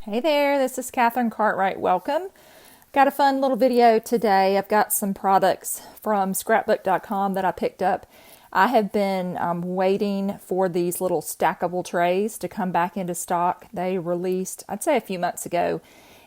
Hey there, this is Katherine Cartwright. Welcome. Got a fun little video today. I've got some products from scrapbookcom that I picked up. I have been waiting for these little stackable trays to come back into stock. They released, I'd say a few months ago,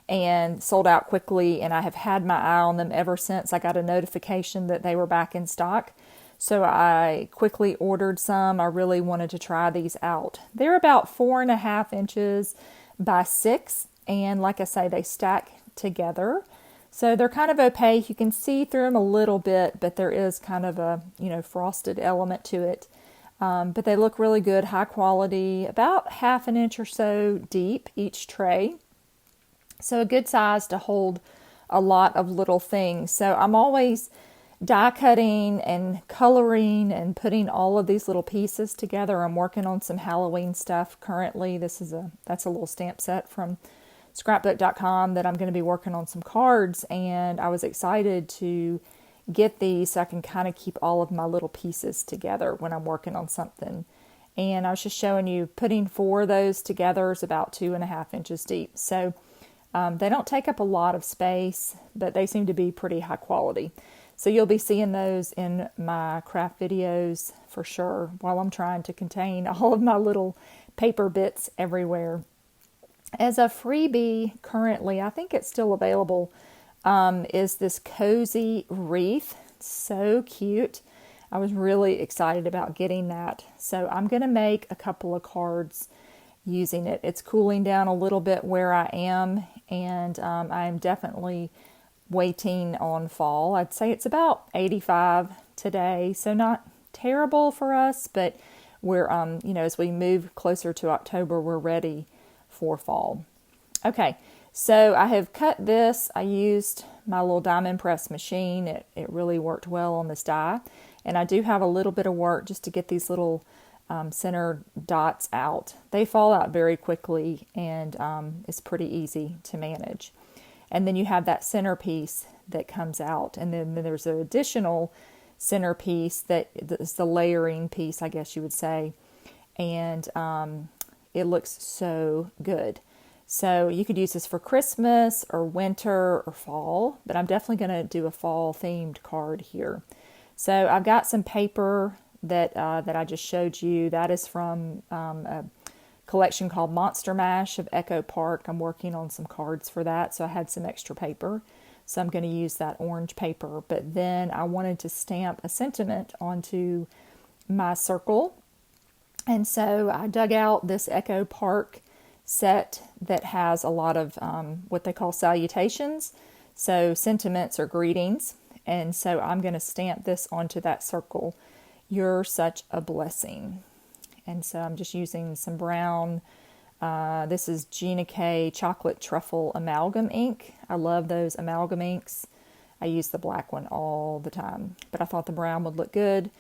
and sold out quickly, and I have had my eye on them ever since I got a notification that they were back in stock. So I quickly ordered some. I really wanted to try these out. They're about 4.5 inches by 6, and like I say, they stack together. So they're kind of opaque. You can see through them a little bit, but there is kind of a, frosted element to it. But they look really good, high quality, about 1/2 inch or so deep each tray. So a good size to hold a lot of little things. So I'm always die cutting and coloring and putting all of these little pieces together. I'm working on some Halloween stuff currently. That's a little stamp set from scrapbook.com that I'm going to be working on some cards, and I was excited to get these so I can kind of keep all of my little pieces together when I'm working on something. And I was just showing you, putting 4 of those together is about 2.5 inches deep. So they don't take up a lot of space, but they seem to be pretty high quality. So you'll be seeing those in my craft videos for sure, while I'm trying to contain all of my little paper bits everywhere. As a freebie currently, I think it's still available, is this Cozy Wreath. So cute. I was really excited about getting that. So I'm going to make a couple of cards using it. It's cooling down a little bit where I am, and I am definitely waiting on fall. I'd say it's about 85 today, so not terrible for us, but we're, as we move closer to October, we're ready for fall. Okay, so I have cut this. I used my little diamond press machine. It really worked well on this die, and I do have a little bit of work just to get these little center dots out. They fall out very quickly, and it's pretty easy to manage. And then you have that centerpiece that comes out. And then there's an additional centerpiece that is the layering piece, I guess you would say. And it looks so good. So you could use this for Christmas or winter or fall. But I'm definitely going to do a fall themed card here. So I've got some paper that I just showed you. That is from a collection called Monster Mash of Echo Park. I'm working on some cards for that, so I had some extra paper. So I'm going to use that orange paper. But then I wanted to stamp a sentiment onto my circle. And so I dug out this Echo Park set that has a lot of what they call salutations. So sentiments or greetings. And so I'm going to stamp this onto that circle. You're such a blessing. And so I'm just using some brown, this is Gina K Chocolate Truffle Amalgam ink. I love those amalgam inks. I use the black one all the time, but I thought the brown would look good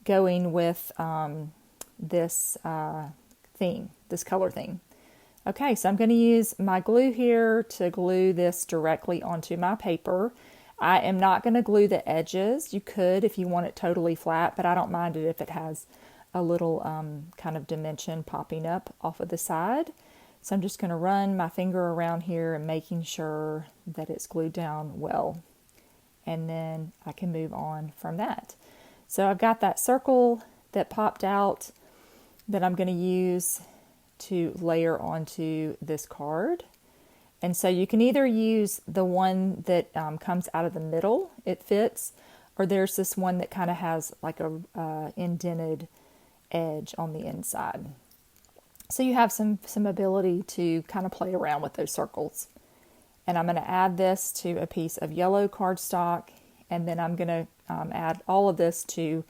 going with this theme, this color theme. Okay, so I'm going to use my glue here to glue this directly onto my paper. I am not going to glue the edges. You could if you want it totally flat, but I don't mind it if it has a little kind of dimension popping up off of the side. So I'm just going to run my finger around here and making sure that it's glued down well. And then I can move on from that. So I've got that circle that popped out that I'm going to use to layer onto this card. And so you can either use the one that comes out of the middle, it fits, or there's this one that kind of has like a indented edge on the inside. So you have some ability to kind of play around with those circles. And I'm going to add this to a piece of yellow cardstock, and then I'm going to add all of this to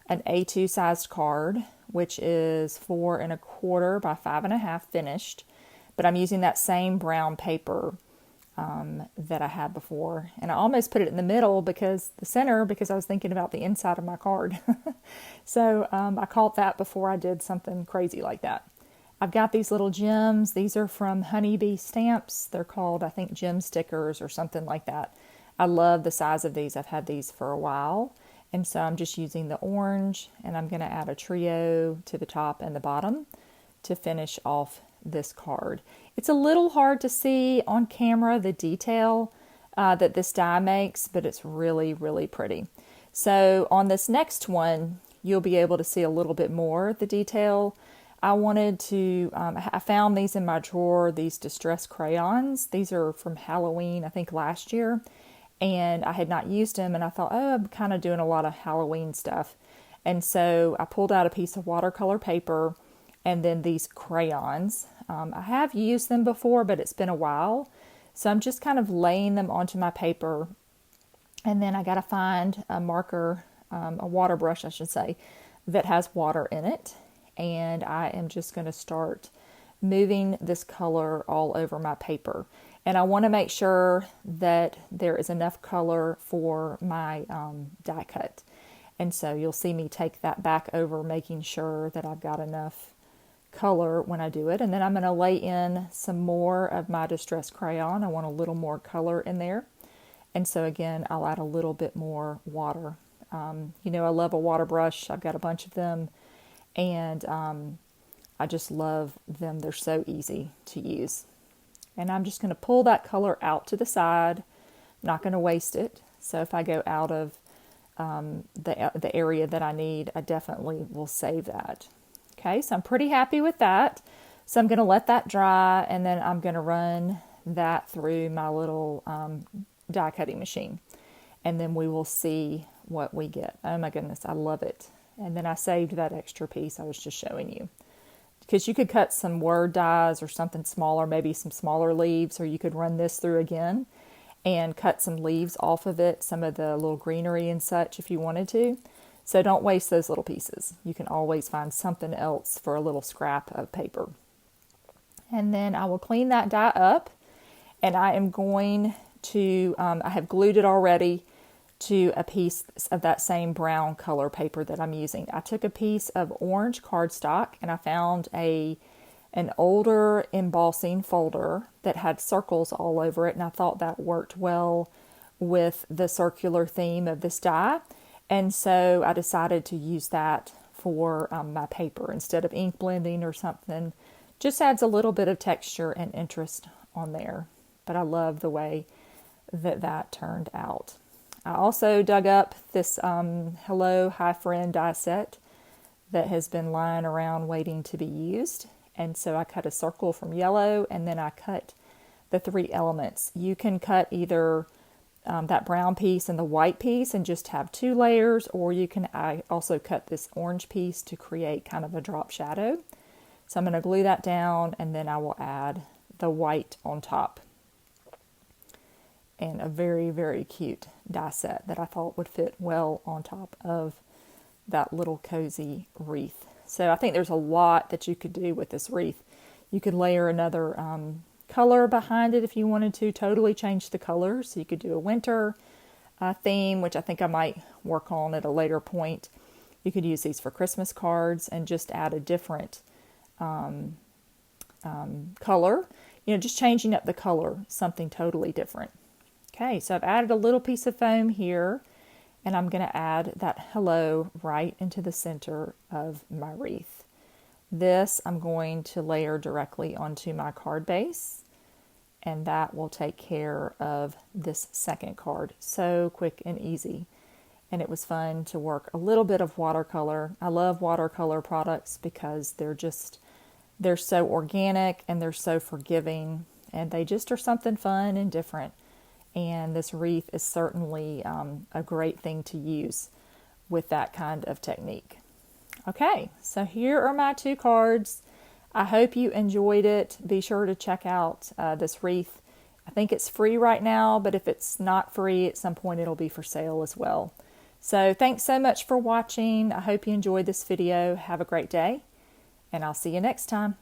an A2 sized card, which is 4 1/4 by 5.5 finished. But I'm using that same brown paper that I had before. And I almost put it in the middle because I was thinking about the inside of my card. So I caught that before I did something crazy like that. I've got these little gems. These are from Honeybee Stamps. They're called, I think, gem stickers or something like that. I love the size of these. I've had these for a while. And so I'm just using the orange, and I'm going to add a trio to the top and the bottom to finish off this card. It's a little hard to see on camera the detail that this die makes, but it's really, really pretty. So on this next one, you'll be able to see a little bit more of the detail. I wanted to, I found these in my drawer, these distress crayons. These are from Halloween, I think last year, and I had not used them, and I thought, oh, I'm kind of doing a lot of Halloween stuff. And so I pulled out a piece of watercolor paper and then these crayons. I have used them before, but it's been a while. So I'm just kind of laying them onto my paper, and then I got to find a marker, a water brush, I should say, that has water in it. And I am just going to start moving this color all over my paper. And I want to make sure that there is enough color for my die cut. And so you'll see me take that back over, making sure that I've got enough color when I do it. And then I'm going to lay in some more of my distress crayon. I want a little more color in there. And so again, I'll add a little bit more water. You know, I love a water brush. I've got a bunch of them. And I just love them. They're so easy to use. And I'm just going to pull that color out to the side. I'm not going to waste it. So if I go out of the area that I need, I definitely will save that. Okay, so I'm pretty happy with that. So I'm going to let that dry, and then I'm going to run that through my little die cutting machine. And then we will see what we get. Oh my goodness, I love it. And then I saved that extra piece I was just showing you. Because you could cut some word dies or something smaller, maybe some smaller leaves, or you could run this through again and cut some leaves off of it, some of the little greenery and such if you wanted to. So don't waste those little pieces. You can always find something else for a little scrap of paper. And then I will clean that die up, and I am going to, I have glued it already to a piece of that same brown color paper that I'm using. I took a piece of orange cardstock, and I found an older embossing folder that had circles all over it, and I thought that worked well with the circular theme of this die. And so I decided to use that for my paper instead of ink blending or something. Just adds a little bit of texture and interest on there. But I love the way that turned out. I also dug up this Hello Hi Friend die set that has been lying around waiting to be used. And so I cut a circle from yellow, and then I cut the 3 elements. You can cut either that brown piece and the white piece and just have 2 layers, or you can also cut this orange piece to create kind of a drop shadow. So I'm going to glue that down, and then I will add the white on top. And a very, very cute die set that I thought would fit well on top of that little cozy wreath. So I think there's a lot that you could do with this wreath. You could layer another color behind it if you wanted to, totally change the color. So you could do a winter theme, which I think I might work on at a later point. You could use these for Christmas cards and just add a different color. You know, just changing up the color, something totally different. Okay, so I've added a little piece of foam here, and I'm going to add that hello right into the center of my wreath. This I'm going to layer directly onto my card base, and that will take care of this second card. So quick and easy. And it was fun to work a little bit of watercolor. I love watercolor products because they're so organic and they're so forgiving, and they just are something fun and different. And this wreath is certainly a great thing to use with that kind of technique. Okay, so here are my 2 cards. I hope you enjoyed it. Be sure to check out this wreath. I think it's free right now, but if it's not free, at some point it'll be for sale as well. So thanks so much for watching. I hope you enjoyed this video. Have a great day, and I'll see you next time.